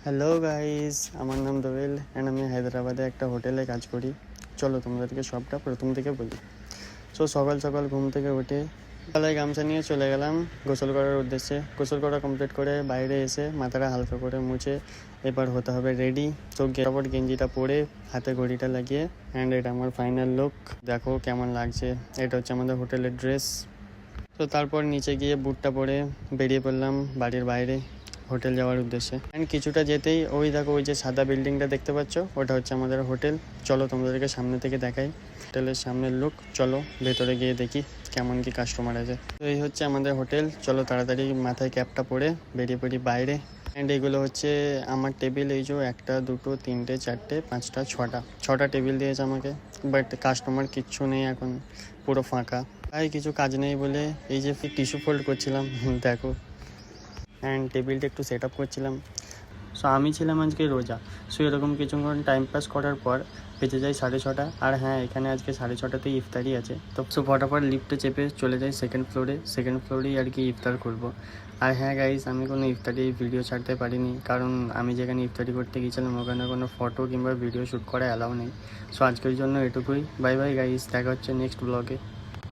Hello guys, আমার নাম দোয়েল and আমি হায়দ্রাবাদে একটা হোটেলে কাজ করি। চলো তোমাদেরকে সবটা প্রথম থেকে বলি। সকাল সকাল ঘুম থেকে উঠে গলায় গামছা নিয়ে চলে গেলাম গোসল করার উদ্দেশ্যে। গোসল করা কমপ্লিট করে বাইরে এসে মাথাটা হালকা করে মুছে এবার হতে হবে রেডি। তো গেরাবট গেঞ্জিটা পরে হাতে ঘড়িটা লাগিয়ে অ্যান্ড এটা আমার ফাইনাল লুক। দেখো কেমন লাগছে। এটা হচ্ছে আমাদের হোটেলের ড্রেস। তো তারপর নিচে গিয়ে বুটটা পরে বেরিয়ে পড়লাম বাড়ির বাইরে হোটেল যাওয়ার উদ্দেশ্যে। অ্যান্ড কিছুটা যেতেই ওই দেখো, ওই যে সাদা বিল্ডিংটা দেখতে পাচ্ছ, ওটা হচ্ছে আমাদের হোটেল। চলো তোমাদেরকে সামনে থেকে দেখাই হোটেলের সামনের লুক। চলো ভেতরে গিয়ে দেখি কেমন কি কাস্টমার আছে। তো এই হচ্ছে আমাদের হোটেল। চলো তাড়াতাড়ি মাথায় ক্যাপটা পরে বেরিয়ে পড়ি বাইরে। অ্যান্ড এগুলো হচ্ছে আমার টেবিল। এই যে 1 2 3 4 5 6টা টেবিল দিয়েছে আমাকে, বাট কাস্টমার কিচ্ছু নেই এখন, পুরো ফাঁকা। তাই কিছু কাজ নেই বলে এই যে টিস্যু ফোল্ড করছিলাম দেখো, অ্যান্ড টেবিলটা একটু সেট আপ করছিলাম। আমি ছিলাম আজকে রোজা। এরকম কিছুক্ষণ টাইম পাস করার পর বেঁচে যাই 6:30। আর হ্যাঁ, এখানে আজকে 6:30তেই ইফতারি আছে। তো ফটাফট লিফটে চেপে চলে যাই সেকেন্ড ফ্লোরেই আর কি ইফতার করবো। আর হ্যাঁ গাইস, আমি কোনো ইফতারি ভিডিও ছাড়তে পারিনি, কারণ আমি যেখানে ইফতারি করতে গিয়েছিলাম ওখানে কোনো ফটো কিংবা ভিডিও শ্যুট করা অ্যালাউ নেই। আজকের জন্য এটুকুই। বাই বাই গাইস, দেখা হচ্ছে নেক্সট ব্লগে।